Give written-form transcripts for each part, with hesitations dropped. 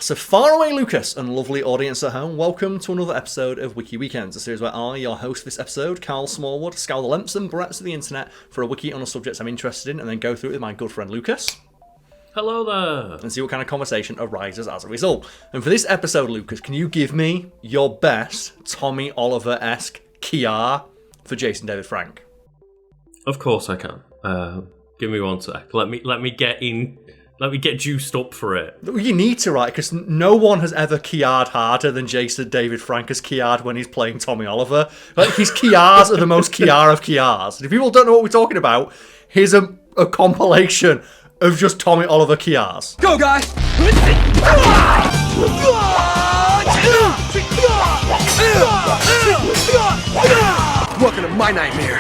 So far away Lucas and lovely audience at home, welcome to another episode of Wiki Weekends, a series where I, your host for this episode, Karl Smallwood, scour the lengths and breadths of the internet for a wiki on a subject I'm interested in and then go through it with my good friend Lucas. Hello there. And see what kind of conversation arises as a result. And for this episode, Lucas, can you give me your best Tommy Oliver-esque Kiar for Jason David Frank? Of course I can. Give me one sec. Let me get in. Let me get juiced up for it. You need to, right? Because no one has ever Kiar'd harder than Jason David Frank has Kiar'd when he's playing Tommy Oliver. Like, his Kiars are the most Kiar of Kiars. If people don't know what we're talking about, here's a compilation of just Tommy Oliver Kiars. Go, guys! Welcome to my nightmare.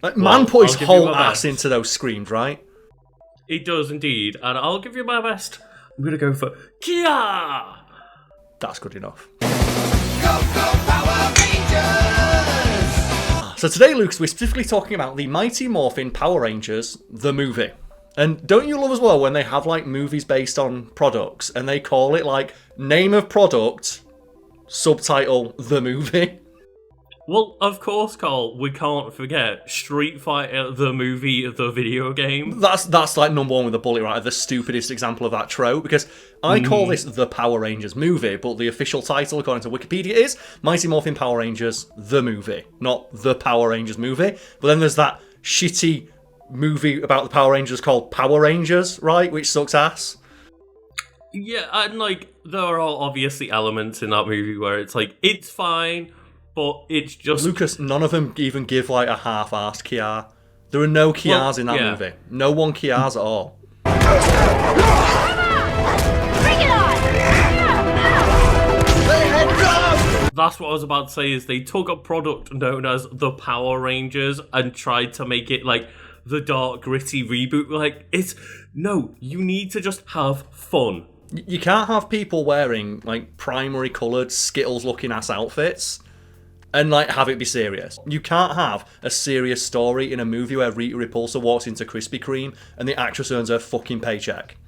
Like, man put his whole ass into those screams, right? He does indeed, and I'll give you my best. I'm gonna go for Kia. That's good enough. Go, go, Power Rangers! So today, Lucas, we're specifically talking about the Mighty Morphin Power Rangers, the movie. And don't you love as well when they have, like, movies based on products, and they call it, like, name of product, subtitle, the movie? Well, of course, Karl, we can't forget Street Fighter, the movie, the video game. That's like number one with a bullet, right? The stupidest example of that trope, because I call this the Power Rangers movie, but the official title, according to Wikipedia, is Mighty Morphin Power Rangers, the movie, not the Power Rangers movie. But then there's that shitty movie about the Power Rangers called Power Rangers, right? Which sucks ass. Yeah, and, like, there are obviously elements in that movie where it's like, it's fine, but it's just... Lucas, none of them even give, like, a half-assed Kiar. There are no Kiars in that movie. No one Kiars at all. That's what I was about to say, is they took a product known as the Power Rangers and tried to make it, like, the dark, gritty reboot. Like, no, you need to just have fun. You can't have people wearing, like, primary coloured, Skittles-looking ass outfits and, like, have it be serious. You can't have a serious story in a movie where Rita Repulsa walks into Krispy Kreme and the actress earns her fucking paycheck.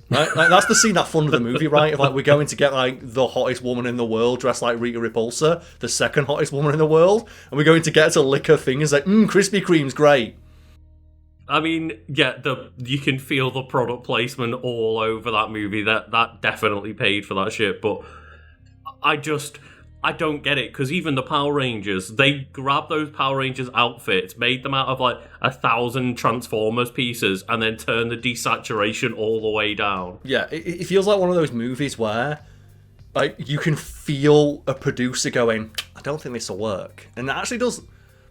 Right? Like, that's the scene that funded the movie, right? If, like, we're going to get, like, the hottest woman in the world dressed like Rita Repulsa, the second hottest woman in the world, and we're going to get her to lick her fingers like, Krispy Kreme's great. I mean, yeah, you can feel the product placement all over that movie. That definitely paid for that shit, but I don't get it, because even the Power Rangers, they grabbed those Power Rangers outfits, made them out of, like, 1,000 Transformers pieces, and then turned the desaturation all the way down. Yeah, it feels like one of those movies where, like, you can feel a producer going, I don't think this will work. And it actually does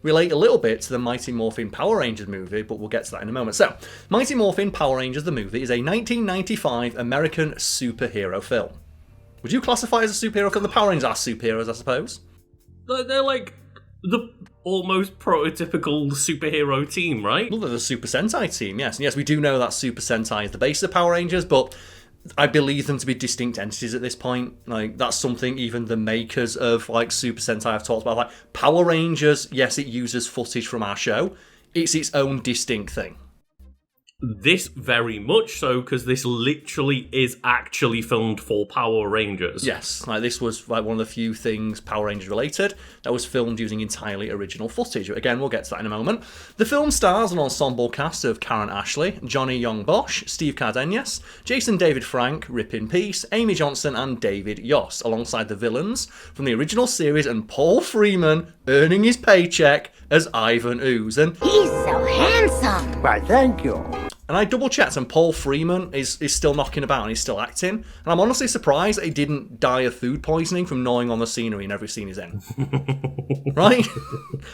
relate a little bit to the Mighty Morphin Power Rangers movie, but we'll get to that in a moment. So, Mighty Morphin Power Rangers, the movie, is a 1995 American superhero film. Would you classify it as a superhero film? The Power Rangers are superheroes, I suppose. They're like the almost prototypical superhero team, right? Well, they're the Super Sentai team, yes. And yes, we do know that Super Sentai is the base of Power Rangers, but I believe them to be distinct entities at this point. Like, that's something even the makers of, like, Super Sentai have talked about. Like, Power Rangers, yes, it uses footage from our show. It's its own distinct thing. This very much so, because this literally is actually filmed for Power Rangers. Yes, like, this was, like, one of the few things Power Rangers related that was filmed using entirely original footage. Again, we'll get to that in a moment. The film stars an ensemble cast of Karen Ashley, Johnny Yong Bosch, Steve Cardenas, Jason David Frank, Rip in Peace, Amy Johnson, and David Yost, alongside the villains from the original series and Paul Freeman earning his paycheck as Ivan Ooze. And he's so handsome. Why, thank you. And I double-checked, and Paul Freeman is still knocking about and he's still acting. And I'm honestly surprised that he didn't die of food poisoning from gnawing on the scenery in every scene he's in. Right?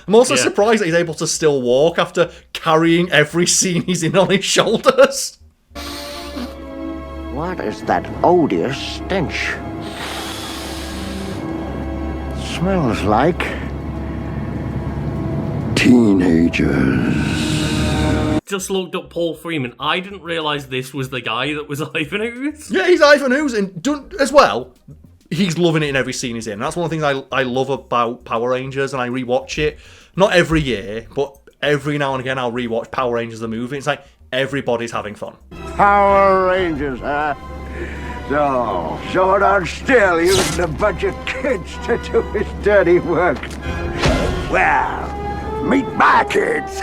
I'm also surprised that he's able to still walk after carrying every scene he's in on his shoulders. What is that odious stench? Smells like teenagers. just looked up Paul Freeman. I didn't realise this was the guy that was Ivan Ooze. Yeah, he's Ivan Ooze, and as well, he's loving it in every scene he's in. That's one of the things I love about Power Rangers, and I rewatch it. Not every year, but every now and again I'll rewatch Power Rangers the movie. It's like everybody's having fun. Power Rangers, huh? So, short on still, using a bunch of kids to do his dirty work. Well, meet my kids.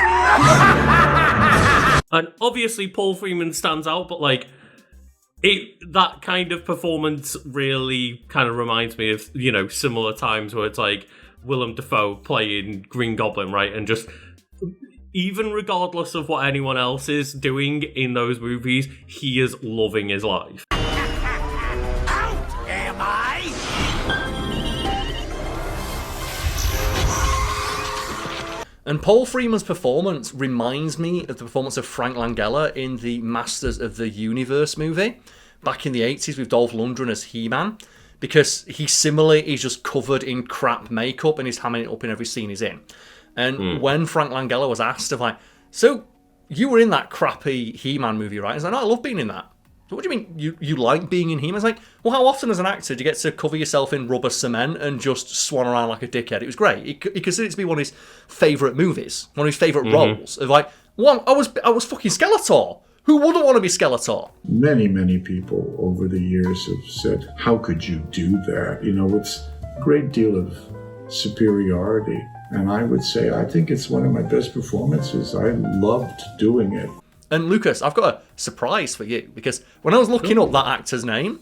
And obviously Paul Freeman stands out, but like that kind of performance really kind of reminds me of, you know, similar times where it's like Willem Dafoe playing Green Goblin, right? And just even regardless of what anyone else is doing in those movies, he is loving his life. Am I? And Paul Freeman's performance reminds me of the performance of Frank Langella in the Masters of the Universe movie back in the 80s with Dolph Lundgren as He-Man, because he similarly is just covered in crap makeup and he's hamming it up in every scene he's in. And when Frank Langella was asked of like, so you were in that crappy He-Man movie, right? He's like, no, I love being in that. So what do you mean you like being in He-Man? It's like, well, how often as an actor do you get to cover yourself in rubber cement and just swan around like a dickhead? It was great. He considered it to be one of his favourite movies, one of his favourite roles. Of like, one, I was fucking Skeletor. Who wouldn't want to be Skeletor? Many people over the years have said, how could you do that? You know, it's a great deal of superiority. And I would say, I think it's one of my best performances. I loved doing it. And Lucas, I've got a surprise for you, because when I was looking up that actor's name,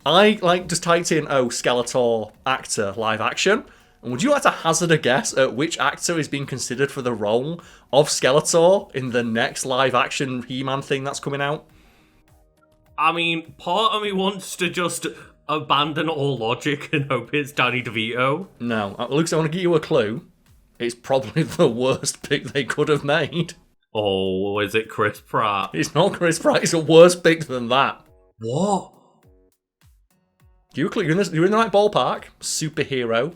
I just typed in, Skeletor actor live action. And would you like to hazard a guess at which actor is being considered for the role of Skeletor in the next live action He-Man thing that's coming out? I mean, part of me wants to just abandon all logic and hope it's Danny DeVito. No. Lucas, I want to give you a clue. It's probably the worst pick they could have made. Oh, is it Chris Pratt? It's not Chris Pratt. It's a worse pick than that. What? You're in the right ballpark. Superhero.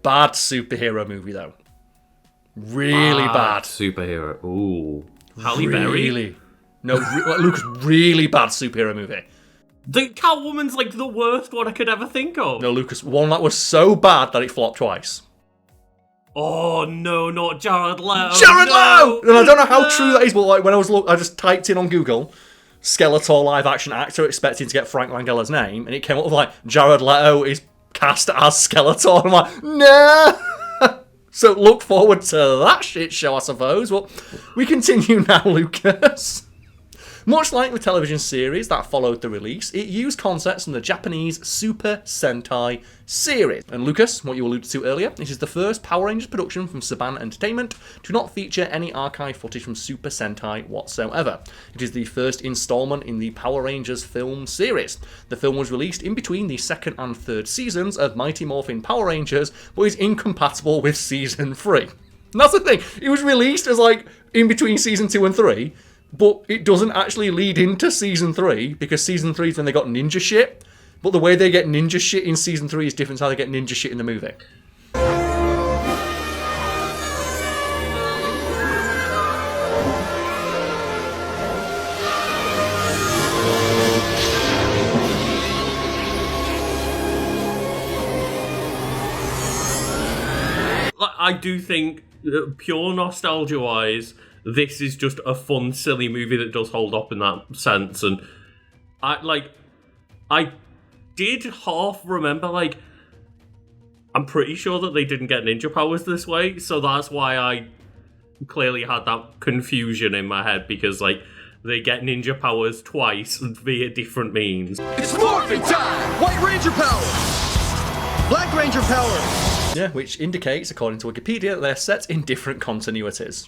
Bad superhero movie, though. Really bad. Superhero. Ooh. Halle Berry? Really. No, Lucas, really bad superhero movie. The Catwoman's like the worst one I could ever think of. No, Lucas, one that was so bad that it flopped twice. Oh no, not Jared Leto. Jared Leto! And I don't know how true that is, but like when I just typed in on Google Skeletor live action actor expecting to get Frank Langella's name, and it came up with like Jared Leto is cast as Skeletor. And I'm like, nah. So look forward to that shit show, I suppose. Well, we continue now, Lucas. Much like the television series that followed the release, it used concepts from the Japanese Super Sentai series. And Lucas, what you alluded to earlier, this is the first Power Rangers production from Saban Entertainment to not feature any archive footage from Super Sentai whatsoever. It is the first installment in the Power Rangers film series. The film was released in between the second and third seasons of Mighty Morphin Power Rangers, but is incompatible with season 3. And that's the thing, it was released as like in between season 2 and 3, but it doesn't actually lead into season 3, because season 3 is when they got ninja shit. But the way they get ninja shit in season 3 is different to how they get ninja shit in the movie. I do think, pure nostalgia-wise, this is just a fun, silly movie that does hold up in that sense. And I did half remember, like, I'm pretty sure that they didn't get ninja powers this way, so that's why I clearly had that confusion in my head, because, like, they get ninja powers twice via different means. It's morphin' time! White Ranger power! Black Ranger power! Yeah, which indicates, according to Wikipedia, that they're set in different continuities.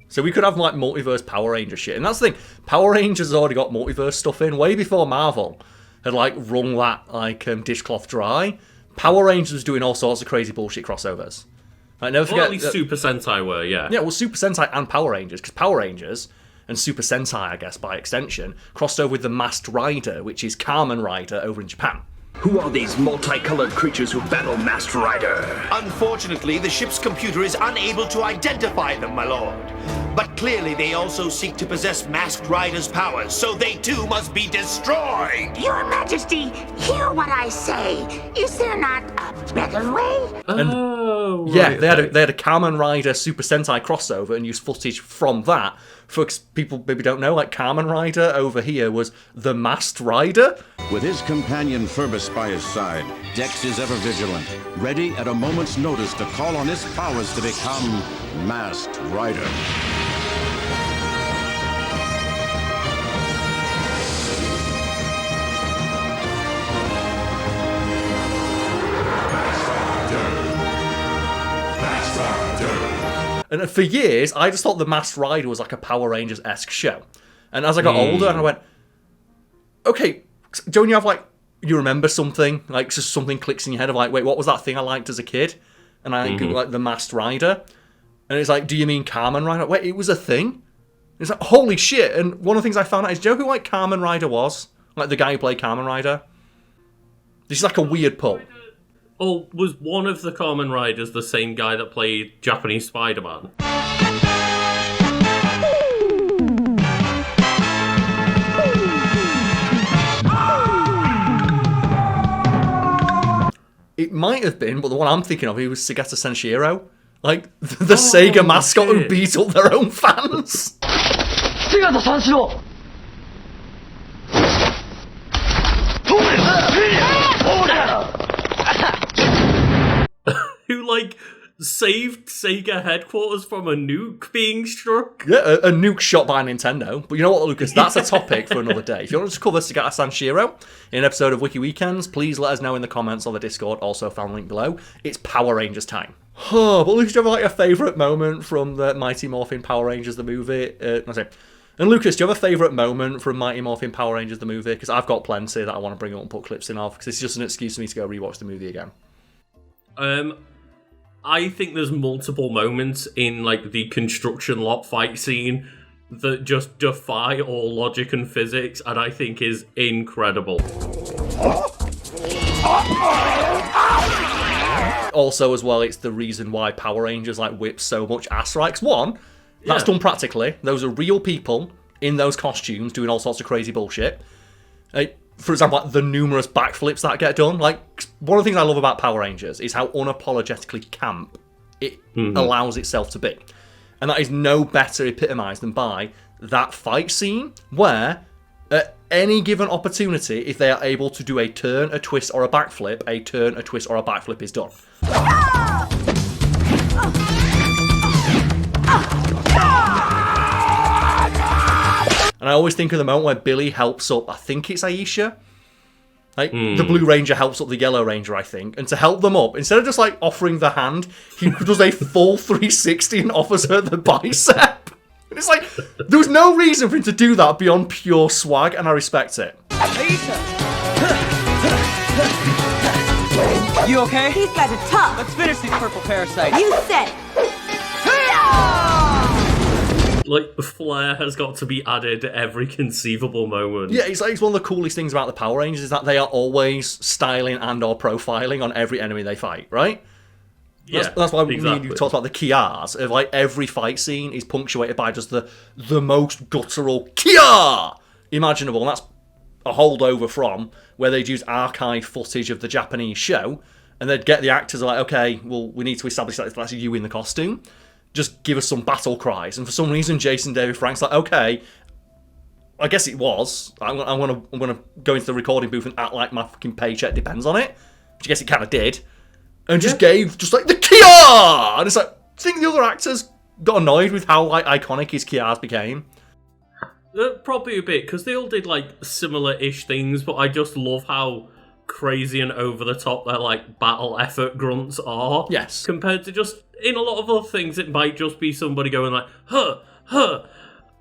So we could have like multiverse Power Ranger shit. And that's the thing, Power Rangers has already got multiverse stuff in way before Marvel had like wrung that like dishcloth dry. Power Rangers was doing all sorts of crazy bullshit crossovers. Like, never forget, well, at least Super Sentai were, yeah. Yeah, well, Super Sentai and Power Rangers, because Power Rangers and Super Sentai, I guess, by extension, crossed over with the Masked Rider, which is Kamen Rider over in Japan. Who are these multicolored creatures who battle Masked Rider? Unfortunately, the ship's computer is unable to identify them, my lord. But clearly they also seek to possess Masked Rider's powers, so they too must be destroyed! Your Majesty, hear what I say. Is there not a better way? Yeah, they had a Kamen Rider Super Sentai crossover and used footage from that. For people maybe don't know, like Kamen Rider over here was the Masked Rider. With his companion Phoebus by his side, Dex is ever vigilant, ready at a moment's notice to call on his powers to become Masked Rider. And for years, I just thought the Masked Rider was like a Power Rangers-esque show. And as I got older, and I went, okay, don't you have like, you remember something, like just something clicks in your head of like, wait, what was that thing I liked as a kid? And I think like the Masked Rider. And it's like, do you mean Kamen Rider? Wait, it was a thing? It's like, holy shit. And one of the things I found out is, do you know who like Kamen Rider was? Like the guy who played Kamen Rider? This is like a weird pull. Oh, was one of the Kamen Riders the same guy that played Japanese Spider-Man? It might have been, but the one I'm thinking of, he was Segata Senshiro. Like, the Sega mascot who beat up their own fans. Segata Senshiro! Who, like, saved Sega headquarters from a nuke being struck? Yeah, a nuke shot by Nintendo. But you know what, Lucas? That's a topic for another day. If you want us to cover Segata Sanshiro in an episode of Wiki Weekends, please let us know in the comments on the Discord, also found link below. It's Power Rangers time. Oh, but Lucas, do you have like a favourite moment from the Mighty Morphin Power Rangers the movie? And Lucas, do you have a favourite moment from Mighty Morphin Power Rangers the movie? Because I've got plenty that I want to bring up and put clips in of, because it's just an excuse for me to go rewatch the movie again. I think there's multiple moments in like the construction lot fight scene that just defy all logic and physics, and I think is incredible. Also, as well, it's the reason why Power Rangers like whip so much ass, right? 'Cause one, that's done practically. Those are real people in those costumes doing all sorts of crazy bullshit. For example, like the numerous backflips that get done. Like, one of the things I love about Power Rangers is how unapologetically camp it allows itself to be. And that is no better epitomised than by that fight scene where, at any given opportunity, if they are able to do a turn, a twist, or a backflip, a turn, a twist, or a backflip is done. And I always think of the moment where Billy helps up, I think it's Aisha. Like, the Blue Ranger helps up the Yellow Ranger, I think. And to help them up, instead of just, like, offering the hand, he does a full 360 and offers her the bicep. And it's like, there was no reason for him to do that beyond pure swag, and I respect it. Aisha! You okay? These guys are tough. Let's finish these purple parasites. You said it. Like, flair has got to be added at every conceivable moment. Yeah, it's one of the coolest things about the Power Rangers is that they are always styling and or profiling on every enemy they fight, right? That's why you talked about the Kiars. Of like every fight scene is punctuated by just the most guttural Kia imaginable. And that's a holdover from where they'd use archive footage of the Japanese show, and they'd get the actors like, okay, well, we need to establish that that's you in the costume. Just give us some battle cries. And for some reason, Jason David Frank's like, okay, I guess it was. I'm gonna go into the recording booth and act like my fucking paycheck depends on it. Which I guess it kind of did. And just gave just like the Kia! And it's like, do you think the other actors got annoyed with how like iconic his Kias became? Probably a bit, because they all did like similar-ish things, but I just love how crazy and over the top their like battle effort grunts are. Yes. Compared to just in a lot of other things, it might just be somebody going like, huh, huh.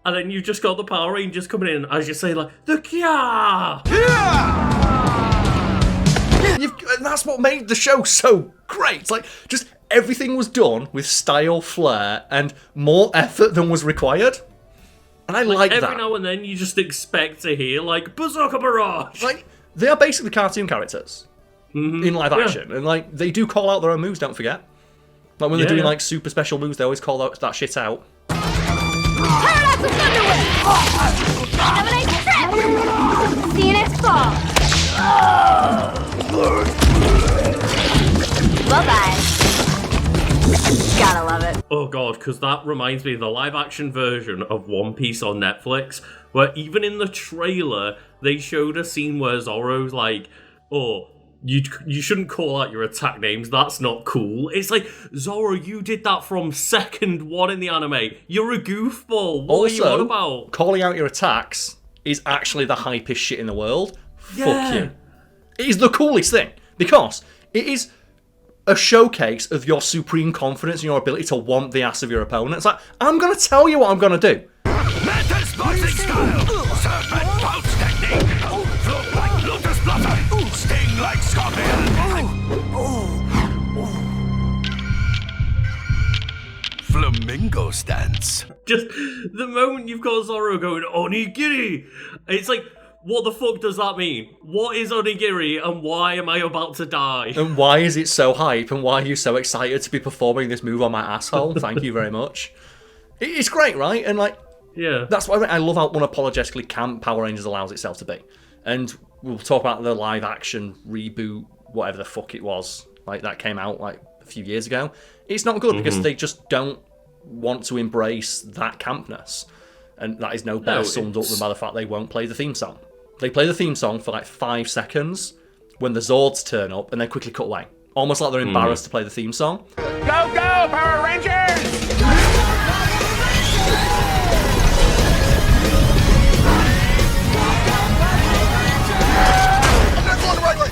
And then you've just got the Power Rangers coming in, as you say, like, the Kia! And that's what made the show so great. It's like, just everything was done with style, flair, and more effort than was required. And I like that. Every now and then you just expect to hear, like, Bazooka Barrage! Like, they are basically cartoon characters in live action. And, like, they do call out their own moves, don't forget. Like, when they're doing, like, super special moves, they always call that shit out. Have a nice trip! See you next fall! Bye-bye. Gotta love it. Oh god, because that reminds me of the live-action version of One Piece on Netflix, where even in the trailer, they showed a scene where Zoro's like, oh, you shouldn't call out your attack names, that's not cool. It's like, Zoro, you did that from second one in the anime. You're a goofball. What are you on about? Calling out your attacks is actually the hypest shit in the world. Fuck you. It is the coolest thing, because it is a showcase of your supreme confidence and your ability to want the ass of your opponent. It's like, I'm going to tell you what I'm going to do. Metal boxing style! Serpent bounce technique! Float like lotus blossom! Sting like scorpion! Flamingo stance. Just the moment you've got Zoro going, Onigiri! It's like, what the fuck does that mean? What is onigiri and why am I about to die? And why is it so hype and why are you so excited to be performing this move on my asshole? Thank you very much. It's great, right? And like, yeah, that's why I love how unapologetically camp Power Rangers allows itself to be. And we'll talk about the live action reboot, whatever the fuck it was, like that came out like a few years ago. It's not good because they just don't want to embrace that campness. And that is no better summed up than by the fact they won't play the theme song. They play the theme song for like 5 seconds when the Zords turn up and then quickly cut away. Almost like they're embarrassed to play the theme song. Go, go, Power Rangers! I'm going the right way!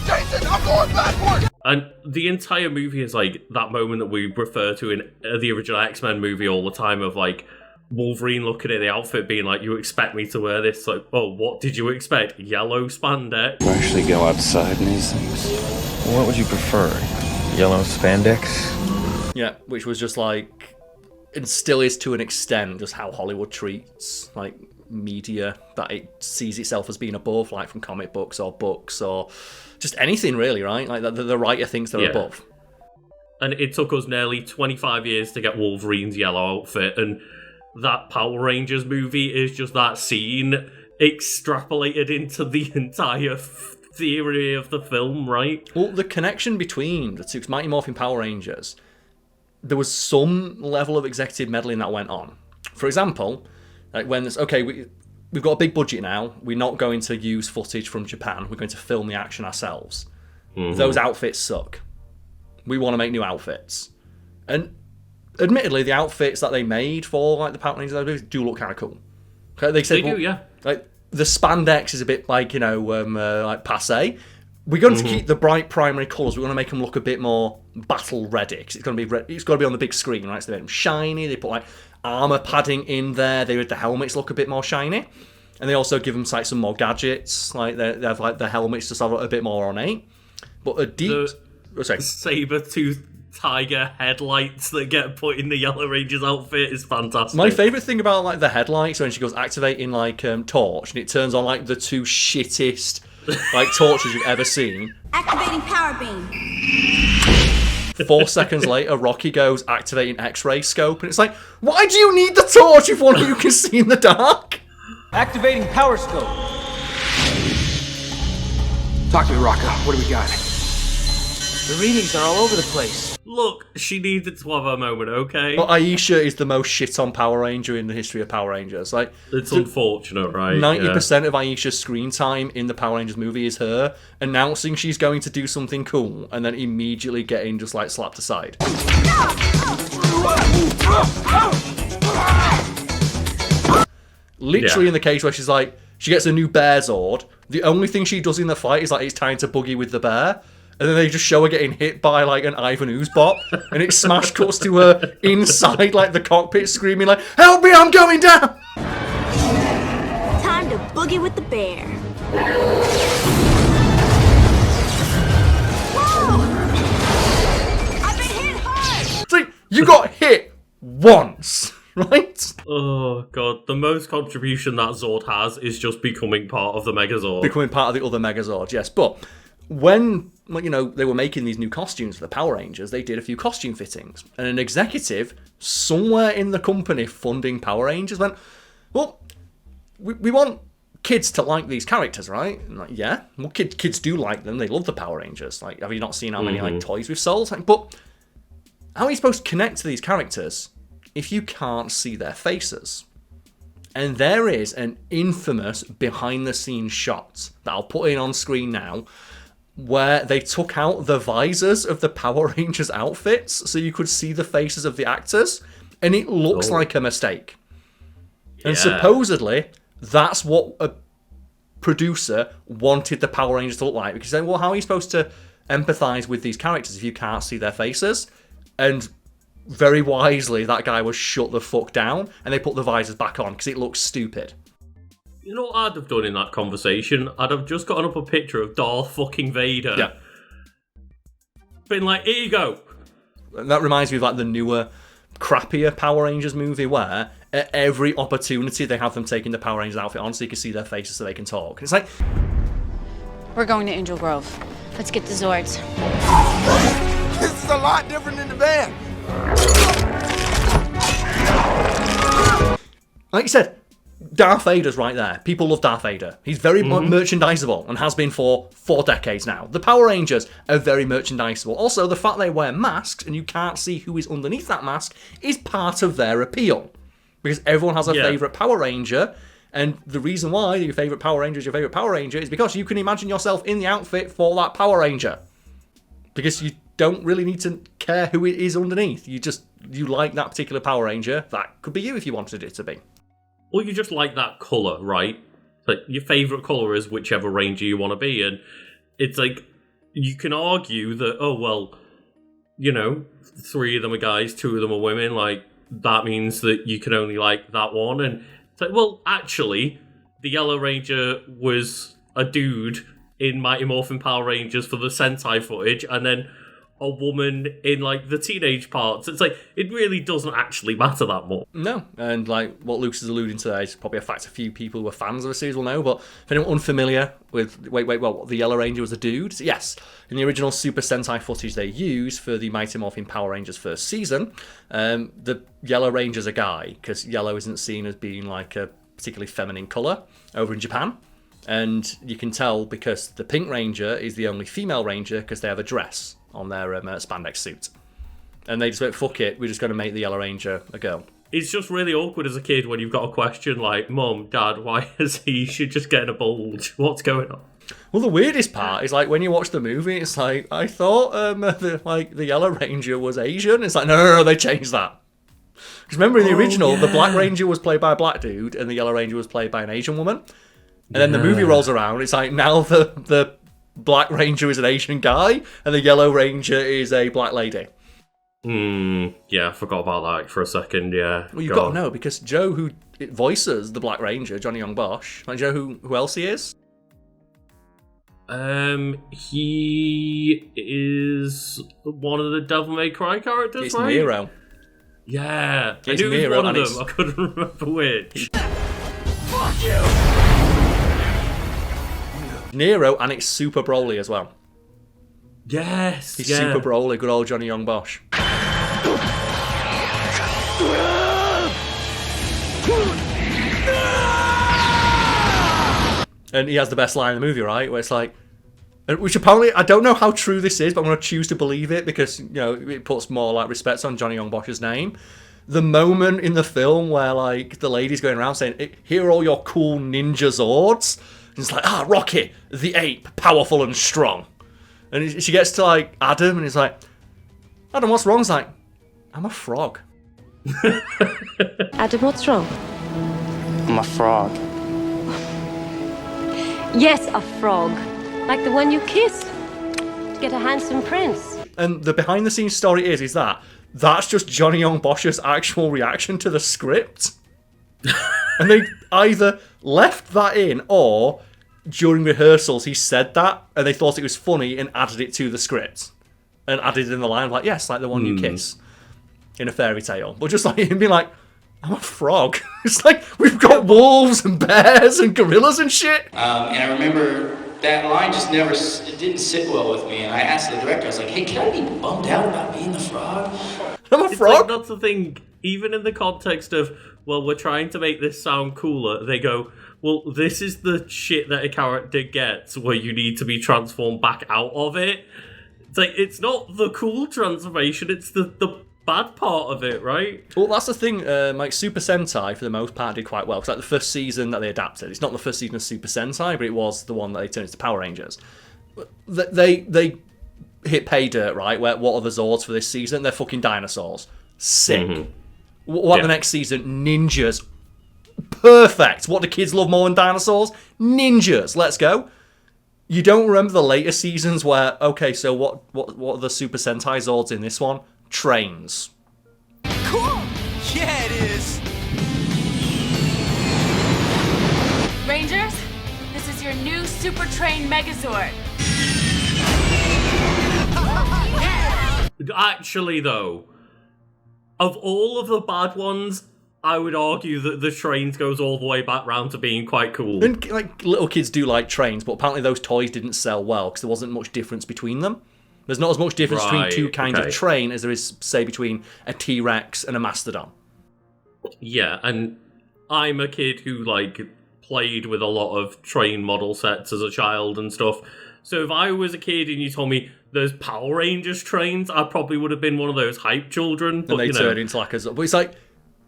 Jason, I'm going backward! And the entire movie is like that moment that we refer to in the original X-Men movie all the time of like, Wolverine looking at the outfit being like, you expect me to wear this? Like, oh, what did you expect? Yellow spandex? You actually go outside in these things? What would you prefer? Yellow spandex? Yeah, which was just like, and still is to an extent, just how Hollywood treats like media, that it sees itself as being above, like from comic books or just anything really, right? Like the writer thinks they're above. And it took us nearly 25 years to get Wolverine's yellow outfit, and that Power Rangers movie is just that scene extrapolated into the entire theory of the film, right? Well, the connection between the two, Mighty Morphin Power Rangers, there was some level of executive meddling that went on. For example, like when it's, okay, we've got a big budget now, we're not going to use footage from Japan, we're going to film the action ourselves. Those outfits suck. We want to make new outfits. And admittedly, the outfits that they made for like the Power Rangers do look kind of cool. Okay, they said, they do, yeah. Like the spandex is a bit like like passé. We're going to keep the bright primary colours. We're going to make them look a bit more battle ready because it's got to be on the big screen, right? So they made them shiny. They put like armor padding in there. They made the helmets look a bit more shiny, and they also give them like some more gadgets. Like they have like the helmets just have a bit more ornate. But a deep saber-tooth tiger headlights that get put in the Yellow Ranger's outfit is fantastic. My favourite thing about like the headlights when she goes activating like torch and it turns on like the two shittest like torches you've ever seen. Activating power beam. 4 seconds later, Rocky goes activating X-ray scope, and it's like, why do you need the torch if one of you can see in the dark? Activating power scope. Talk to me, Rocco. What do we got? The readings are all over the place. Look, she needed to have a moment, okay? But Aisha is the most shit-on Power Ranger in the history of Power Rangers. Like, it's unfortunate, right? 90% of Aisha's screen time in the Power Rangers movie is her announcing she's going to do something cool and then immediately getting just like slapped aside. Literally in the case where she's like, she gets a new bear Zord, the only thing she does in the fight is like it's time to boogie with the bear. And then they just show her getting hit by like an Ivan Ooze bot, and it smash cuts to her inside like the cockpit screaming like, "Help me, I'm going down!" Time to boogie with the bear. Whoa! I've been hit hard! See, you got hit once, right? Oh god, the most contribution that Zord has is just becoming part of the Megazord. Becoming part of the other Megazord, yes. But when they were making these new costumes for the Power Rangers, they did a few costume fittings. And an executive somewhere in the company funding Power Rangers went, well, we want kids to like these characters, right? And like, yeah, well, kids do like them. They love the Power Rangers. Like, have you not seen how many like toys we've sold? Like, but how are you supposed to connect to these characters if you can't see their faces? And there is an infamous behind-the-scenes shot that I'll put in on screen now, where they took out the visors of the Power Rangers outfits so you could see the faces of the actors, and it looks like a mistake. And supposedly, that's what a producer wanted the Power Rangers to look like. Because then, well, how are you supposed to empathise with these characters if you can't see their faces? And very wisely, that guy was shut the fuck down, and they put the visors back on because it looks stupid. You know what I'd have done in that conversation? I'd have just gotten up a picture of Darth fucking Vader. Yeah. Been like, here you go. And that reminds me of like the newer, crappier Power Rangers movie where at every opportunity they have them taking the Power Rangers outfit on so you can see their faces so they can talk. And it's like... We're going to Angel Grove. Let's get the Zords. This is a lot different than the van. Like you said, Darth Vader's right there. People love Darth Vader. He's very merchandisable and has been for 4 decades now. The Power Rangers are very merchandisable. Also, the fact they wear masks and you can't see who is underneath that mask is part of their appeal. Because everyone has a favourite Power Ranger, and the reason why your favourite Power Ranger is your favourite Power Ranger is because you can imagine yourself in the outfit for that Power Ranger. Because you don't really need to care who it is underneath. You like that particular Power Ranger. That could be you if you wanted it to be. Or you just like that colour, right? Like, your favourite colour is whichever Ranger you want to be, and it's like, you can argue that, oh, well, you know, 3 of them are guys, 2 of them are women, like, that means that you can only like that one, and it's like, well, actually, the Yellow Ranger was a dude in Mighty Morphin Power Rangers for the Sentai footage, and then a woman in, like, the teenage parts. It's like, it really doesn't actually matter that much. No, and, like, what Luke's is alluding to there is probably a fact a few people who are fans of the series will know, but if anyone unfamiliar with, the Yellow Ranger was a dude? Yes, in the original Super Sentai footage they used for the Mighty Morphin Power Rangers first season, the Yellow Ranger's a guy, because yellow isn't seen as being, like, a particularly feminine colour over in Japan. And you can tell because the Pink Ranger is the only female Ranger because they have a dress on their spandex suit. And they just went, fuck it, we're just going to make the Yellow Ranger a girl. It's just really awkward as a kid when you've got a question like, Mum, Dad, why is he should just get a bulge? What's going on? Well, the weirdest part is, like, when you watch the movie, it's like, I thought the Yellow Ranger was Asian. It's like, no, they changed that. Because remember in the original, the Black Ranger was played by a black dude and the Yellow Ranger was played by an Asian woman. And then the movie rolls around, it's like, now the Black Ranger is an Asian guy, and the Yellow Ranger is a black lady. Yeah, I forgot about that for a second, yeah. Well, you've got to know, because Joe, who voices the Black Ranger, Johnny Young Bosch, like, Joe, who else he is? He is one of the Devil May Cry characters, it's right? Nero. Yeah, It's I knew Nero, it was one of and them, I couldn't remember which. Fuck you! Nero, and it's Super Broly as well. Yes, He's Super Broly, good old Johnny Young Bosch. And he has the best line in the movie, right? Where it's like, which apparently, I don't know how true this is, but I'm going to choose to believe it because, you know, it puts more, like, respect on Johnny Young Bosch's name. The moment in the film where, like, the lady's going around saying, here are all your cool ninja Zords. And it's like, Rocky, the ape, powerful and strong. And she gets to, like, Adam, and he's like, Adam, what's wrong? He's like, I'm a frog. Adam, what's wrong? I'm a frog. Yes, a frog. Like the one you kissed. To get a handsome prince. And the behind-the-scenes story is that's just Johnny Young Bosch's actual reaction to the script. And they either left that in, or during rehearsals he said that, and they thought it was funny and added it to the script. And added in the line, like, yes, like the one you kiss. In a fairy tale. But just like him being like, I'm a frog. It's like, we've got wolves and bears and gorillas and shit. And I remember that line just never, it didn't sit well with me. And I asked the director, I was like, hey, can I be bummed out about being the frog? I'm a frog? Like, that's the thing, even in the context of, well, we're trying to make this sound cooler, they go, well, this is the shit that a character gets where you need to be transformed back out of it. It's like, it's not the cool transformation, it's the bad part of it, right? Well, that's the thing. Like Super Sentai, for the most part, did quite well. Because like the first season that they adapted, it's not the first season of Super Sentai, but it was the one that they turned into Power Rangers. They hit pay dirt, right? What are the Zords for this season? They're fucking dinosaurs. Sick. Mm-hmm. What the next season? Ninjas. Perfect. What do kids love more than dinosaurs? Ninjas. Let's go. You don't remember the later seasons where, okay, so what are the Super Sentai Zords in this one? Trains. Cool! Yeah, it is! Rangers, this is your new Super Train Megazord. Actually, though, of all of the bad ones, I would argue that the Trains goes all the way back round to being quite cool. And like little kids do like trains, but apparently those toys didn't sell well because there wasn't much difference between them. There's not as much difference between two kinds of train as there is, say, between a T-Rex and a Mastodon. Yeah, and I'm a kid who, like, played with a lot of train model sets as a child and stuff. So if I was a kid and you told me there's Power Rangers trains, I probably would have been one of those hype children. But, and they turn into like a... But it's like,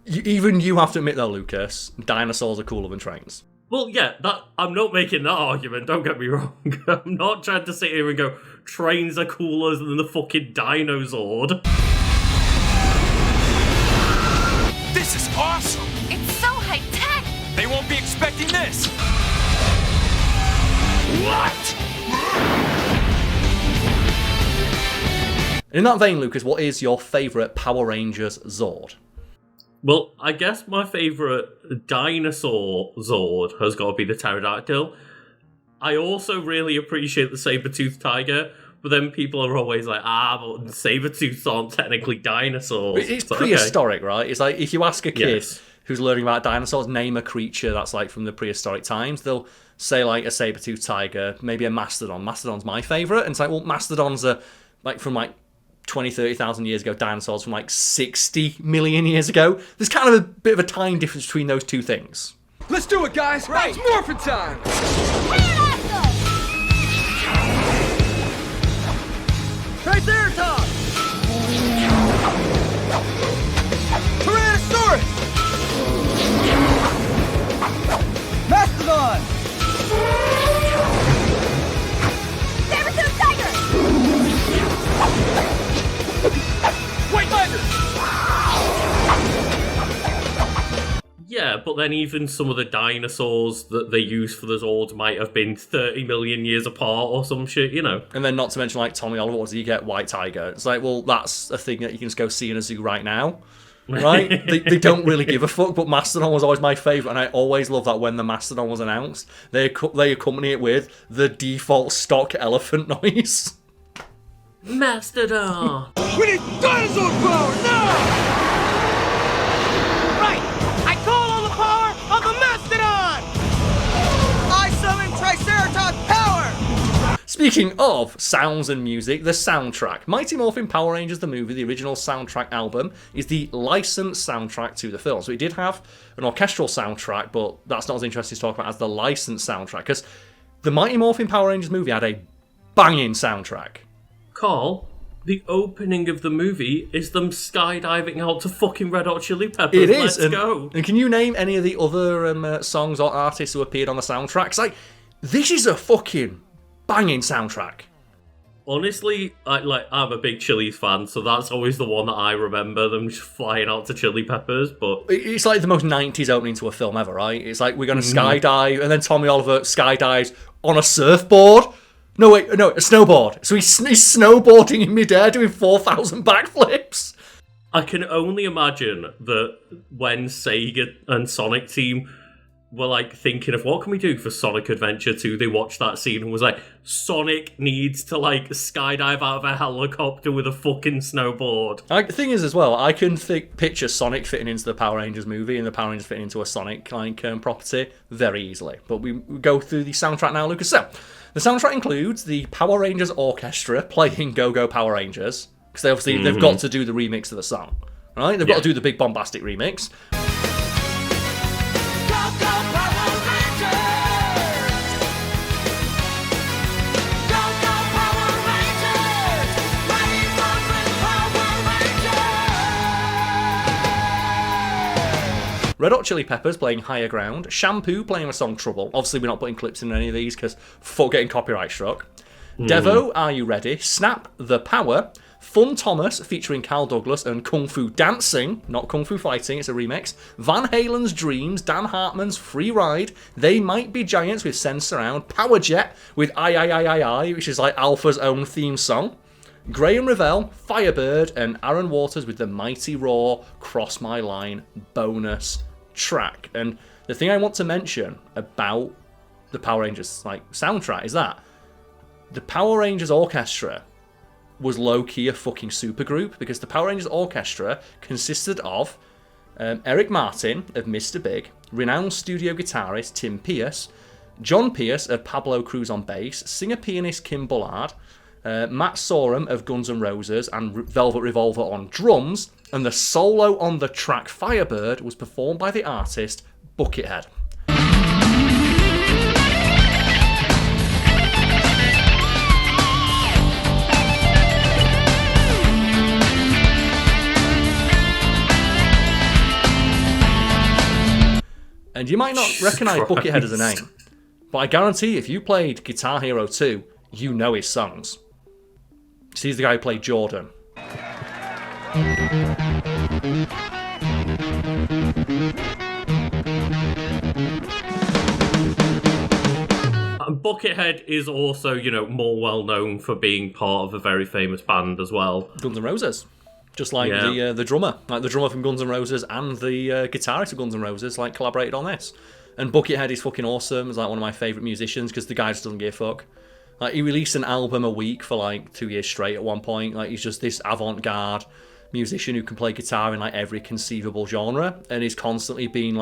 even you have to admit, though, Lucas, dinosaurs are cooler than trains. Well, yeah, I'm not making that argument, don't get me wrong. I'm not trying to sit here and go, trains are cooler than the fucking Dinozord. This is awesome! It's so high-tech! They won't be expecting this! What? In that vein, Lucas, what is your favourite Power Rangers Zord? Well, I guess my favourite dinosaur Zord has got to be the pterodactyl. I also really appreciate the saber-toothed tiger, but then people are always like, but saber-tooths aren't technically dinosaurs. It's prehistoric, right? It's like, if you ask a kid who's learning about dinosaurs, name a creature that's like from the prehistoric times, they'll say like a saber-toothed tiger, maybe a mastodon. Mastodon's my favourite. And it's like, well, mastodons are like from like 20, 30,000 years ago, dinosaurs from like 60 million years ago. There's kind of a bit of a time difference between those two things. Let's do it, guys! Right. It's morphin' time! Triceratops! Tyrannosaurus! Mastodon! Saber-tooth tiger! White tiger! Yeah, but then even some of the dinosaurs that they use for the Zords might have been 30 million years apart or some shit, you know. And then not to mention, like, Tommy Oliver, what does he get? White tiger. It's like, well, that's a thing that you can just go see in a zoo right now, right? they don't really give a fuck, but Mastodon was always my favourite, and I always love that when the Mastodon was announced, they accompany it with the default stock elephant noise. Mastodon! We need dinosaur power now! Of the Mastodon! I summon Triceratops power! Speaking of sounds and music, the soundtrack. Mighty Morphin Power Rangers the movie, the original soundtrack album, is the licensed soundtrack to the film. So it did have an orchestral soundtrack, but that's not as interesting to talk about as the licensed soundtrack, because the Mighty Morphin Power Rangers movie had a banging soundtrack. Karl, the opening of the movie is them skydiving out to fucking Red Hot Chili Peppers. It is. Let's go. And can you name any of the other songs or artists who appeared on the soundtrack? It's like, this is a fucking banging soundtrack. Honestly, I'm a big Chili's fan, so that's always the one that I remember, them just flying out to Chili Peppers. But it's like the most 90s opening to a film ever, right? It's like, we're going to skydive, and then Tommy Oliver skydives on a surfboard. No, a snowboard. So he's snowboarding in midair doing 4,000 backflips. I can only imagine that when Sega and Sonic Team were like thinking of what can we do for Sonic Adventure 2, they watched that scene and was like, Sonic needs to like skydive out of a helicopter with a fucking snowboard. The thing is as well, I can picture Sonic fitting into the Power Rangers movie and the Power Rangers fitting into a Sonic property very easily. But we go through the soundtrack now, Lucas. So, the soundtrack includes the Power Rangers Orchestra playing Go Go Power Rangers, because they've got to do the remix of the song, right? They've got to do the big bombastic remix. Go, go, Power Rangers! Red Hot Chili Peppers playing Higher Ground, Shampoo playing the song Trouble. Obviously, we're not putting clips in any of these because fuck getting copyright struck. Devo, Are You Ready? Snap, The Power. Fun Thomas featuring Carl Douglas and Kung Fu Dancing, not Kung Fu Fighting, it's a remix. Van Halen's Dreams, Dan Hartman's Free Ride. They Might Be Giants with Send Surround. Power Jet with I, which is like Alpha's own theme song. Graham Revell, Firebird, and Aaron Waters with the Mighty Roar Cross My Line bonus track. And the thing I want to mention about the Power Rangers soundtrack is that the Power Rangers Orchestra was low-key a fucking supergroup, because the Power Rangers Orchestra consisted of Eric Martin of Mr. Big, renowned studio guitarist Tim Pierce, John Pierce of Pablo Cruz on bass, singer-pianist Kim Bullard, Matt Sorum of Guns N' Roses and Velvet Revolver on drums, and the solo on the track Firebird was performed by the artist Buckethead. And you might not recognise Buckethead as a name, but I guarantee if you played Guitar Hero 2, you know his songs. So he's the guy who played Jordan. Buckethead is also, more well known for being part of a very famous band as well. Guns N' Roses. Just like the drummer. Like the drummer from Guns N' Roses and the guitarist of Guns N' Roses collaborated on this. And Buckethead is fucking awesome. He's one of my favourite musicians because the guy just doesn't give a fuck. He released an album a week for 2 years straight at one point. He's just this avant-garde musician who can play guitar in every conceivable genre, and he's constantly been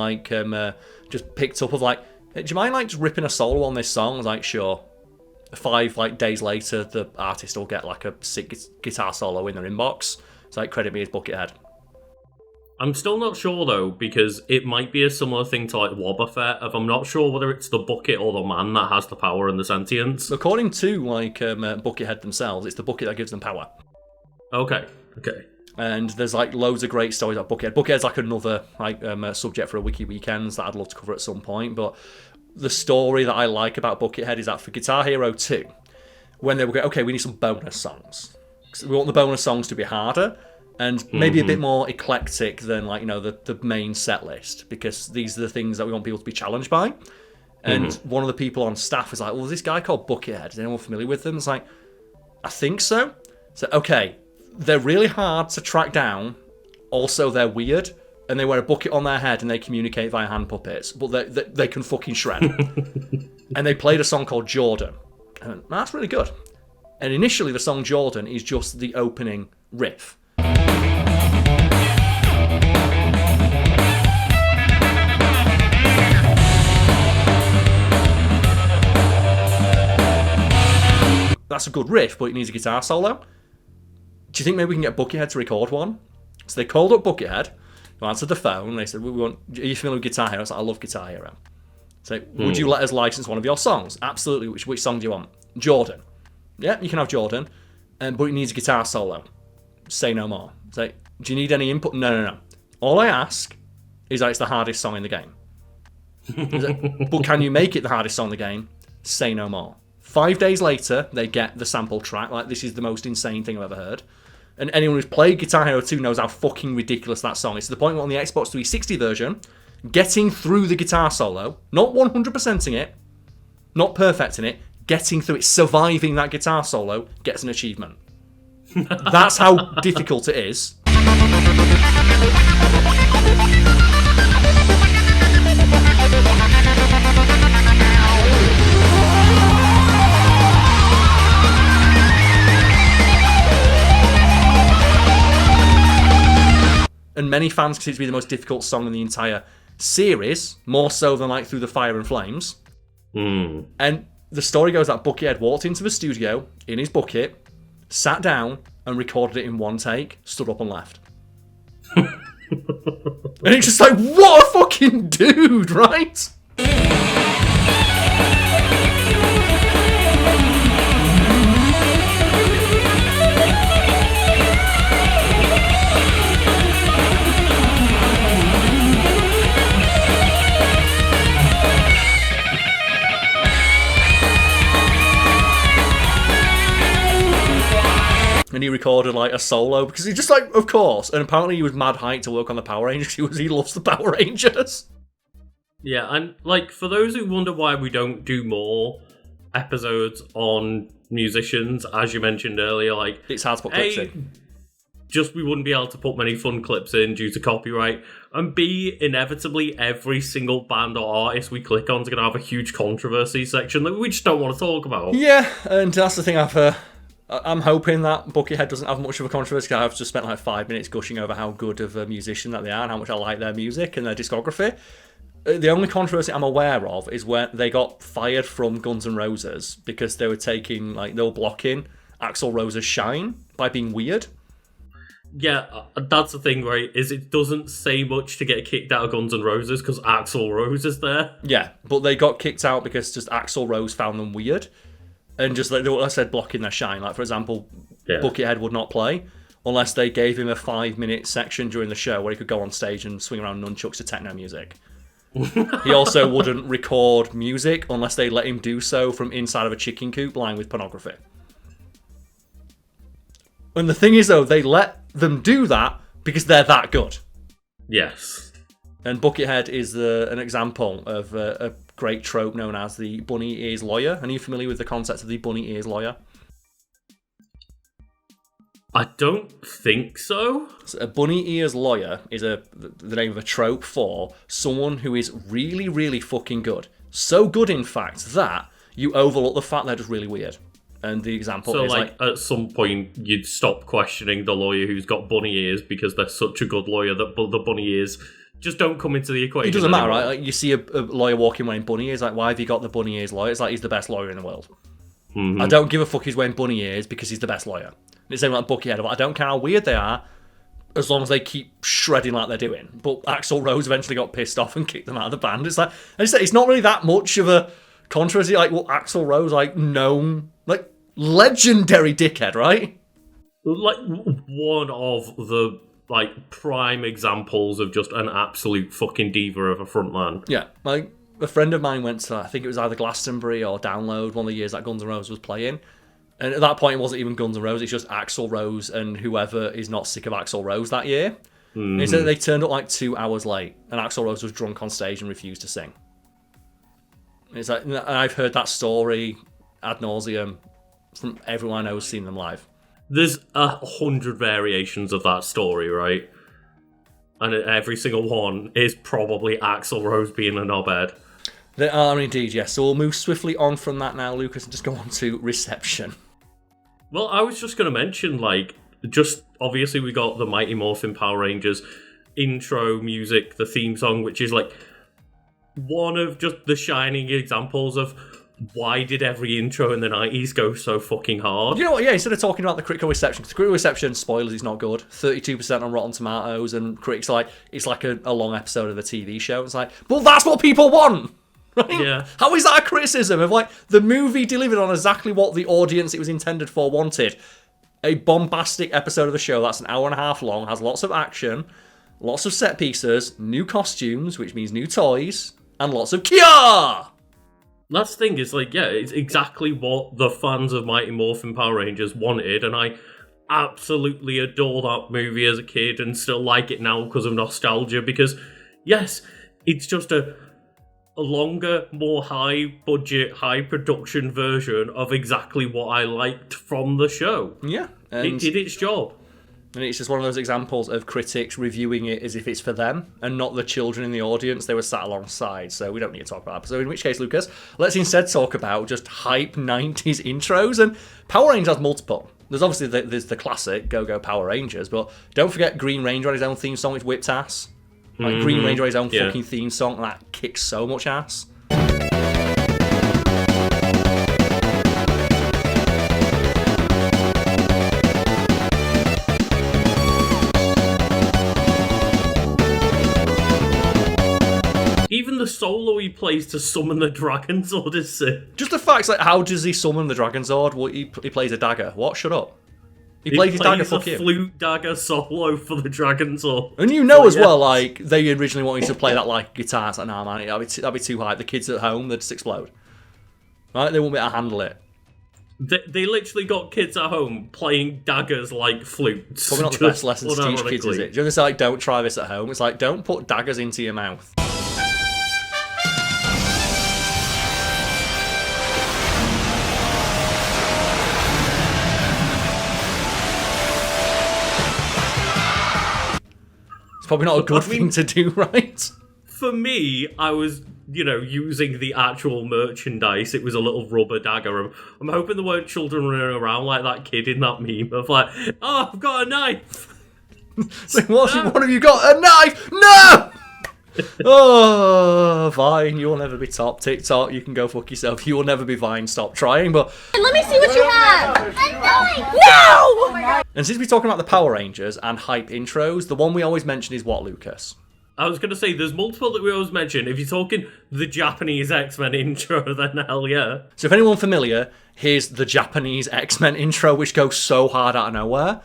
just picked up of do you mind just ripping a solo on this song? I was like, sure. 5 days later, the artist will get a sick guitar solo in their inbox. It's credit me as Buckethead. I'm still not sure though, because it might be a similar thing to Wobbuffet. I'm not sure whether it's the bucket or the man that has the power and the sentience. According to Buckethead themselves, it's the bucket that gives them power. Okay. And there's loads of great stories about Buckethead. Buckethead's another subject for a Wiki Weekends that I'd love to cover at some point. But the story that I like about Buckethead is that for Guitar Hero 2, when they were going, okay, we need some bonus songs. We want the bonus songs to be harder and maybe a bit more eclectic than the main set list, because these are the things that we want people to be challenged by. And one of the people on staff was like, well, this guy called Buckethead, is anyone familiar with them? It's I think so. So, okay, they're really hard to track down. Also, they're weird. And they wear a bucket on their head and they communicate via hand puppets. But they can fucking shred. And they played a song called Jordan. And that's really good. And initially, the song Jordan is just the opening riff. That's a good riff, but it needs a guitar solo. Do you think maybe we can get Buckethead to record one? So they called up Buckethead, who answered the phone, and they said, are you familiar with Guitar Hero? I was like, I love Guitar Hero. So, would you let us license one of your songs? Absolutely. Which song do you want? Jordan. Yeah, you can have Jordan, but it needs a guitar solo. Say no more. So, do you need any input? No. All I ask is that it's the hardest song in the game. But can you make it the hardest song in the game? Say no more. 5 days later, they get the sample track. This is the most insane thing I've ever heard. And anyone who's played Guitar Hero 2 knows how fucking ridiculous that song is. To the point where on the Xbox 360 version, getting through the guitar solo, not 100%ing it, not perfecting it, getting through it, surviving that guitar solo, gets an achievement. That's how difficult it is. And many fans consider it to be the most difficult song in the entire series, more so than Through the Fire and Flames. And the story goes that Buckethead walked into the studio in his bucket, sat down and recorded it in one take, stood up and left. And it's just what a fucking dude, right? and he recorded like a solo because he just like, of course. And apparently he was mad hyped to work on the Power Rangers. He loves the Power Rangers. Yeah, and like for those who wonder why we don't do more episodes on musicians, as you mentioned earlier, like it's hard to put clips in. Just we wouldn't be able to put many fun clips in due to copyright, and B, inevitably every single band or artist we click on is going to have a huge controversy section that we just don't want to talk about. Yeah, and that's the thing I'm hoping that Buckethead doesn't have much of a controversy, because I've just spent like 5 minutes gushing over how good of a musician that they are and how much I like their music and their discography. The only controversy I'm aware of is when they got fired from Guns N' Roses because they were blocking Axl Rose's shine by being weird. Yeah, that's the thing, right? Is it doesn't say much to get kicked out of Guns N' Roses because Axl Rose is there. Yeah, but they got kicked out because just Axl Rose found them weird. And just like I said, blocking their shine. Like, for example, Buckethead would not play unless they gave him a 5-minute section during the show where he could go on stage and swing around nunchucks to techno music. He also wouldn't record music unless they let him do so from inside of a chicken coop lined with pornography. And the thing is, though, they let them do that because they're that good. Yes. And Buckethead is an example of a great trope known as the bunny ears lawyer. And are you familiar with the concept of the bunny ears lawyer? I don't think so. A bunny ears lawyer is the name of a trope for someone who is really, really fucking good. So good, in fact, that you overlook the fact they're just really weird. And the example is like at some point you'd stop questioning the lawyer who's got bunny ears because they're such a good lawyer that the bunny ears just don't come into the equation. It doesn't matter, right? Like, you see a lawyer walking wearing bunny ears, like, why have you got the bunny ears lawyer? It's like he's the best lawyer in the world. Mm-hmm. I don't give a fuck he's wearing bunny ears because he's the best lawyer. And it's same like Buckethead. I don't care how weird they are, as long as they keep shredding like they're doing. But Axl Rose eventually got pissed off and kicked them out of the band. It's like, it's not really that much of a controversy. Like, well, Axl Rose, like, known, like, legendary dickhead, right? Like, one of the, like, prime examples of just an absolute fucking diva of a frontman. Yeah, like, a friend of mine went to, I think it was either Glastonbury or Download, one of the years that Guns N' Roses was playing. And at that point, it wasn't even Guns N' Roses, it's just Axl Rose and whoever is not sick of Axl Rose that year. Mm-hmm. And so they turned up like 2 hours late, and Axl Rose was drunk on stage and refused to sing. It's like, and I've heard that story ad nauseum from everyone I know who's seen them live. There's 100 variations of that story, right? And every single one is probably Axl Rose being a knobhead. There are indeed, yes. So we'll move swiftly on from that now, Lucas, and just go on to reception. Well, I was just going to mention, like, just obviously we got the Mighty Morphin Power Rangers intro music, the theme song, which is like one of just the shining examples of why did every intro in the 90s go so fucking hard? You know what, yeah, instead of talking about the critical reception, because critical reception, spoilers, is not good. 32% on Rotten Tomatoes, and critics are like, it's like a long episode of a TV show. It's like, well, that's what people want! Right? Yeah. How is that a criticism of, like, the movie delivered on exactly what the audience it was intended for wanted? A bombastic episode of the show that's an hour and a half long, has lots of action, lots of set pieces, new costumes, which means new toys, and lots of Kia! That's the thing, is like, yeah, it's exactly what the fans of Mighty Morphin Power Rangers wanted, and I absolutely adore that movie as a kid and still like it now because of nostalgia, because, yes, it's just a longer, more high-budget, high-production version of exactly what I liked from the show. Yeah. It did its job. And it's just one of those examples of critics reviewing it as if it's for them and not the children in the audience they were sat alongside. So we don't need to talk about that. So in which case, Lucas, let's instead talk about just hype 90s intros. And Power Rangers has multiple. There's obviously there's the classic Go Go Power Rangers, but don't forget Green Ranger on his own theme song, which whipped ass. Like Green Ranger on his own fucking theme song, and that kicks so much ass. Even the solo he plays to summon the Dragon Sword is sick. Just the facts, like, how does he summon the Dragon Sword? Well, he plays a dagger. What? Shut up. He plays his dagger, fuck you. He plays a flute dagger solo for the Dragon Sword. And you know as well, like, they originally wanted to play that like guitar. It's like, nah, man, that'd be too high. The kids at home, they'd just explode. Right? They won't be able to handle it. They literally got kids at home playing daggers like flutes. Probably not the best lesson to teach kids, is it? Do you know, like, don't try this at home? It's like, don't put daggers into your mouth. It's probably not a good thing to do, right? For me, I was, using the actual merchandise. It was a little rubber dagger. I'm hoping there weren't children running around like that kid in that meme of like, oh, I've got a knife. It's like, what have you got? A knife? No! Oh, Vine, you'll never be top. TikTok, you can go fuck yourself. You will never be Vine. Stop trying. But let me see what you have. No! And since we're talking about the Power Rangers and hype intros, the one we always mention is what, Lucas? I was going to say, there's multiple that we always mention. If you're talking the Japanese X-Men intro, then hell yeah. So if anyone familiar, here's the Japanese X-Men intro, which goes so hard out of nowhere.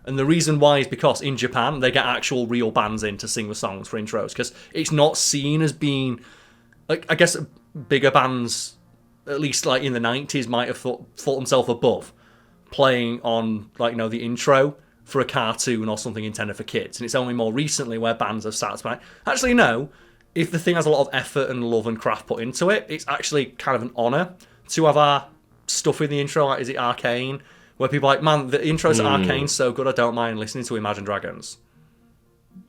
And the reason why is because in Japan, they get actual real bands in to sing the songs for intros, because it's not seen as being, like, I guess bigger bands, at least like in the 90s, might have thought themselves above playing on, like, the intro for a cartoon or something intended for kids. And it's only more recently where bands have started to actually, no, if the thing has a lot of effort and love and craft put into it, it's actually kind of an honour to have our stuff in the intro. Like, is it Arcane? Where people are like, man, the intros to Arcane's so good, I don't mind listening to Imagine Dragons.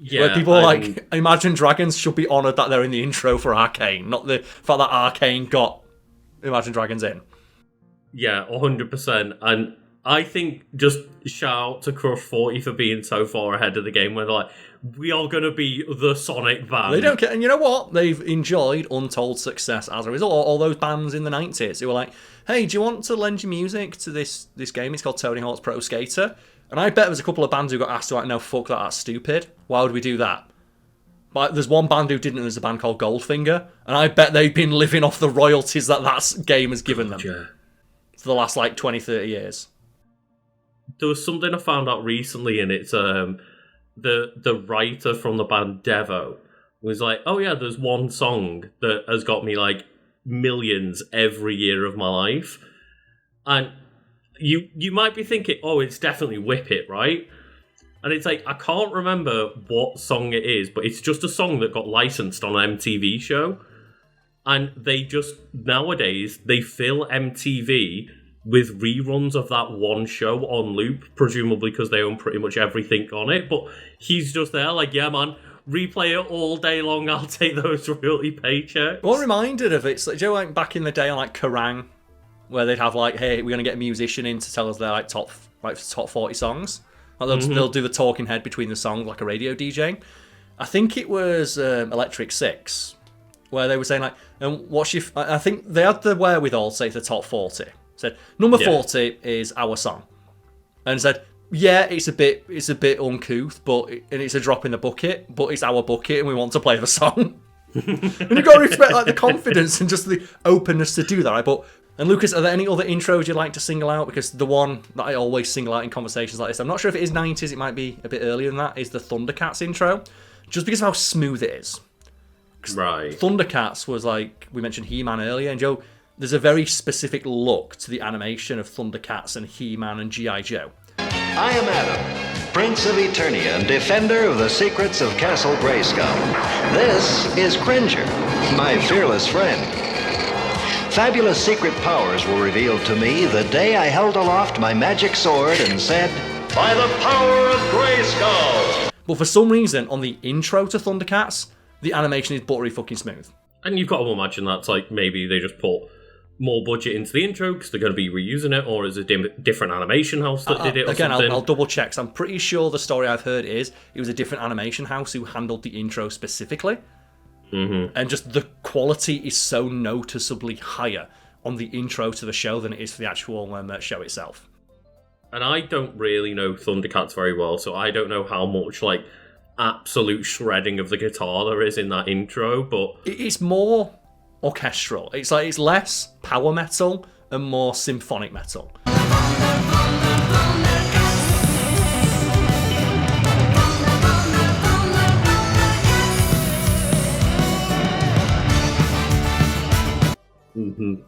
Yeah, where people are like, Imagine Dragons should be honoured that they're in the intro for Arcane, not the fact that Arcane got Imagine Dragons in. Yeah, 100%. And I think just shout out to Crush 40 for being so far ahead of the game, where they're like, we are going to be the Sonic band. They don't care. And you know what? They've enjoyed untold success as a result. All those bands in the 90s who were like, hey, do you want to lend your music to this game? It's called Tony Hawk's Pro Skater. And I bet there's a couple of bands who got asked to, like, no, fuck that, that's stupid. Why would we do that? But there's one band who didn't, and there's a band called Goldfinger. And I bet they've been living off the royalties that game has given them for the last, 20, 30 years. There was something I found out recently, and it's the writer from the band Devo was like, oh yeah, there's one song that has got me millions every year of my life. And you might be thinking, oh, it's definitely Whip It, right? And it's like, I can't remember what song it is, but it's just a song that got licensed on an MTV show. And they just, nowadays, they fill MTV with reruns of that one show on loop, presumably because they own pretty much everything on it. But he's just there like, yeah, man, replay it all day long, I'll take those royalty paychecks. Well, I'm reminded of it. So, do you know, back in the day on Kerrang, where they'd have hey, we're going to get a musician in to tell us their top 40 songs. They'll do the talking head between the songs like a radio DJ. I think it was Electric Six, where they were saying and what's your... I think they had the wherewithal to say the top 40. Said number 40 is our song, and said, yeah, it's a bit uncouth, and it's a drop in the bucket, but it's our bucket, and we want to play the song. And you've got to respect the confidence and just the openness to do that, right? And Lucas, are there any other intros you'd like to single out? Because the one that I always single out in conversations like this, I'm not sure if it is 90s, it might be a bit earlier than that, is the Thundercats intro, just because of how smooth it is. Right. Thundercats was we mentioned He-Man earlier, and Joe, there's a very specific look to the animation of Thundercats and He-Man and G.I. Joe. I am Adam, Prince of Eternia and defender of the secrets of Castle Grayskull. This is Cringer, my fearless friend. Fabulous secret powers were revealed to me the day I held aloft my magic sword and said, by the power of Grayskull! But for some reason, on the intro to Thundercats, the animation is buttery fucking smooth. And you've got to imagine that's maybe they just put more budget into the intro because they're going to be reusing it, or is it a different animation house that did it or again, something? I'll double check, so I'm pretty sure the story I've heard is it was a different animation house who handled the intro specifically. Mm-hmm. And just the quality is so noticeably higher on the intro to the show than it is for the actual show itself. And I don't really know Thundercats very well, so I don't know how much absolute shredding of the guitar there is in that intro, but it's more orchestral. It's like it's less power metal and more symphonic metal.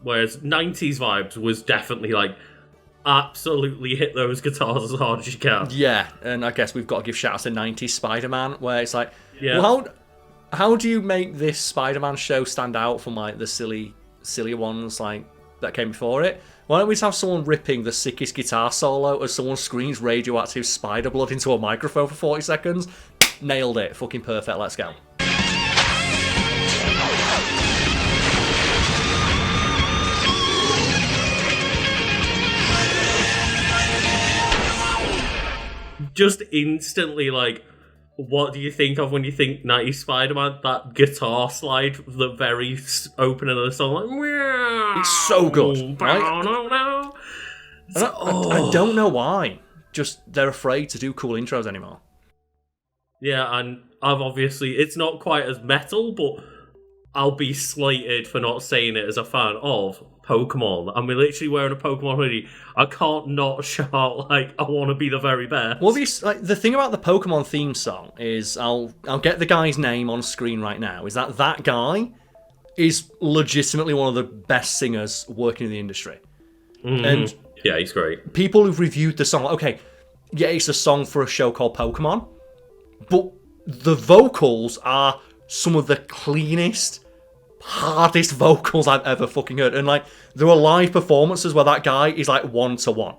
Whereas 90s vibes was definitely like absolutely hit those guitars as hard as you can. Yeah, and I guess we've got to give shout outs to 90s Spider-Man, where it's like, well, how do you make this Spider-Man show stand out from like the sillier ones like that came before it? Why don't we just have someone ripping the sickest guitar solo as someone screams radioactive spider blood into a microphone for 40 seconds? Nailed it. Fucking perfect. Let's go. Just instantly, like, what do you think of when you think 90s Spider-Man? That guitar slide, the very opening of the song, like, it's so good. Right? I don't know why. Just they're afraid to do cool intros anymore. Yeah, and I've obviously, it's not quite as metal, but I'll be slated for not saying it as a fan of Pokemon. I'm literally wearing a Pokemon hoodie. I can't not shout like I want to be the very best. Well, the thing about the Pokemon theme song is I'll get the guy's name on screen right now. Is that guy is legitimately one of the best singers working in the industry, and yeah, he's great. People who've reviewed the song, okay, yeah, it's a song for a show called Pokemon, but the vocals are some of the cleanest, hardest vocals I've ever fucking heard. And like, there are live performances where that guy is like 1-to-1.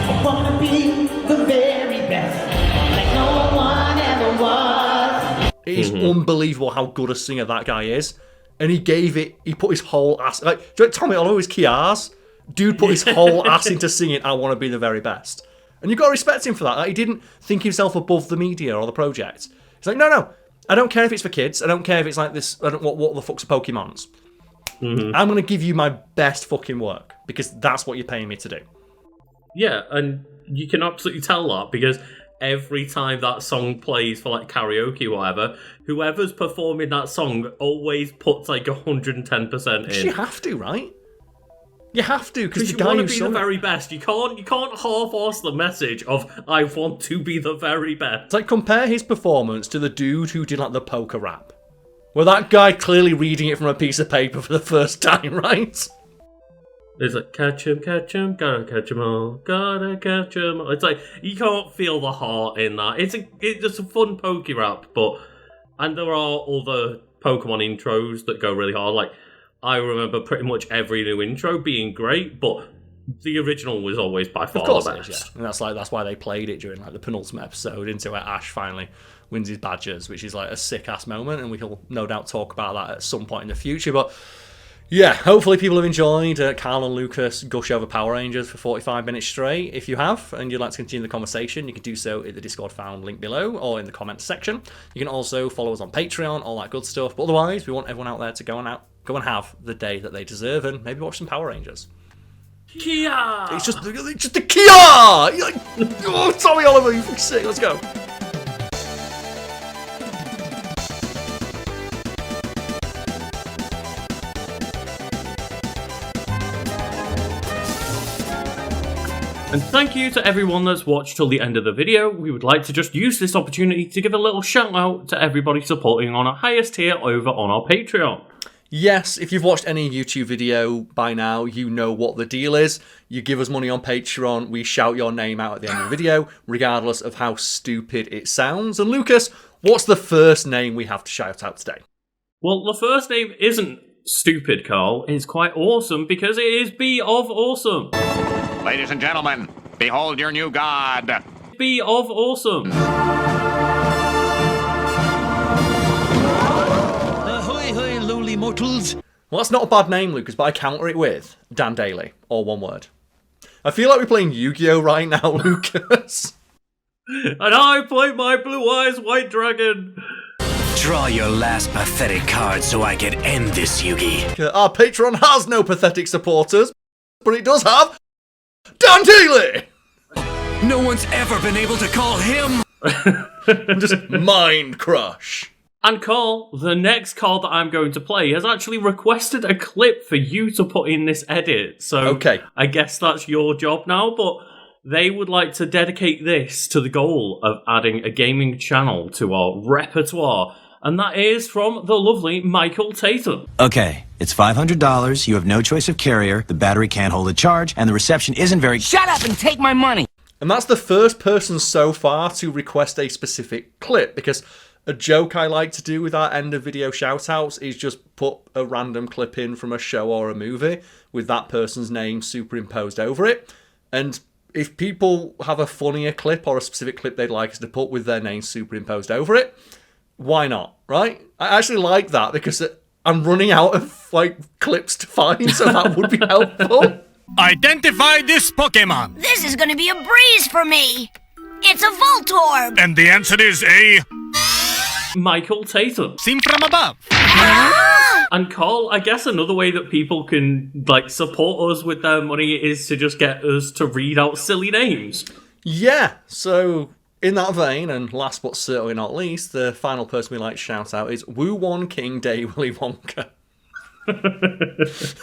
I wanna be the very best, like no one ever was. It is unbelievable how good a singer that guy is. And he put his whole ass, like, do you know Tommy Oliver was Kiars? Dude put his whole ass into singing I Want to Be the Very Best. And you've got to respect him for that. Like, he didn't think himself above the media or the project. He's like, no, I don't care if it's for kids. I don't care if it's like this, what the fuck's Pokemons. I'm going to give you my best fucking work because that's what you're paying me to do. Yeah, and you can absolutely tell that because every time that song plays for like karaoke or whatever, whoever's performing that song always puts like 110% in. You have to, right? You have to, because you want to be the very best. You can't half-arse the message of I want to be the very best. It's like, compare his performance to the dude who did like the poker rap, where that guy clearly reading it from a piece of paper for the first time, right? It's like, catch him, gotta catch 'em all, gotta catch 'em all. It's like, you can't feel the heart in that. It's just a fun pokey rap, and there are other Pokemon intros that go really hard. Like, I remember pretty much every new intro being great, but the original was always by far the best. Yeah. And that's why they played it during like the penultimate episode, into where Ash finally wins his badges, which is like a sick ass moment, and we will no doubt talk about that at some point in the future. But yeah, hopefully people have enjoyed Karl and Lucas gush over Power Rangers for 45 minutes straight. If you have, and you'd like to continue the conversation, you can do so at the Discord found link below or in the comments section. You can also follow us on Patreon, all that good stuff. But otherwise, we want everyone out there to go and have the day that they deserve and maybe watch some Power Rangers. Kia! It's just the Kia! You're like, oh, Tommy Oliver, you fucking sick. Let's go. And thank you to everyone that's watched till the end of the video. We would like to just use this opportunity to give a little shout out to everybody supporting on our highest tier over on our Patreon. Yes, if you've watched any YouTube video by now, you know what the deal is. You give us money on Patreon, we shout your name out at the end of the video, regardless of how stupid it sounds. And Lucas, what's the first name we have to shout out today? Well, the first name isn't stupid, Karl. It's quite awesome because it is B of Awesome. Ladies and gentlemen, behold your new god. B of Awesome. Ahoy, hoy, lowly mortals. Well, that's not a bad name, Lucas, but I counter it with Dan Daly, or one word. I feel like we're playing Yu-Gi-Oh right now, Lucas. And I play my Blue Eyes White Dragon. Draw your last pathetic card so I can end this, Yugi. Our Patreon has no pathetic supporters. but it does have Dan Daly! No one's ever been able to call him. Just mind crush. And Karl, the next card that I'm going to play has actually requested a clip for you to put in this edit. So okay. I guess that's your job now, but they would like to dedicate this to the goal of adding a gaming channel to our repertoire. And that is from the lovely Michael Tatum. Okay, it's $500, you have no choice of carrier, the battery can't hold a charge, and the reception isn't very— Shut up and take my money! And that's the first person so far to request a specific clip, because a joke I like to do with our end of video shoutouts is just put a random clip in from a show or a movie with that person's name superimposed over it. And if people have a funnier clip or a specific clip they'd like us to put with their name superimposed over it, why not, right? I actually like that because I'm running out of clips to find, so that would be helpful. Identify this Pokemon. This is gonna be a breeze for me. It's a Voltorb. And the answer is a... Michael Tatum. Seen from above. And Karl, I guess another way that people can support us with their money is to just get us to read out silly names. Yeah, so in that vein, and last but certainly not least, the final person we like to shout out is Woo Won King Day Willy Wonka.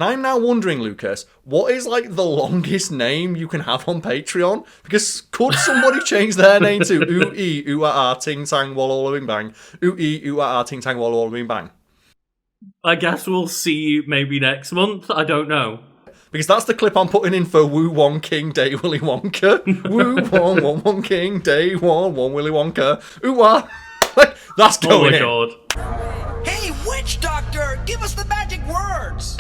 I'm now wondering, Lucas, what is the longest name you can have on Patreon? Because could somebody change their name to ooh-ee, ooh-ah-ah, ting-tang, walla-walla, bing-bang, ooh-ee, ooh-ah-ah, ting-tang, walla-walla, bing-bang? I guess we'll see maybe next month, I don't know. Because that's the clip I'm putting in for Woo Won King Day Willy Wonka. Woo Won Won King Day Won Willy Wonka. Ooh-ah. That's going in. Oh my god. Hey, witch doctor, give us the magic words.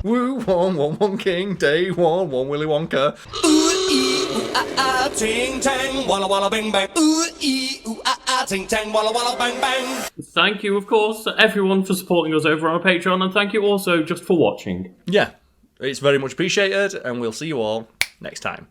Woo Won King Day Won Willy Wonka. Ooh-ee, ooh-ah-ah, ting-tang, walla-walla, bing-bang. Ooh-ee, ooh-ah-ah, ting-tang, walla-walla, bang-bang. Thank you, of course, to everyone for supporting us over on our Patreon, and thank you also just for watching. Yeah, it's very much appreciated, and we'll see you all next time.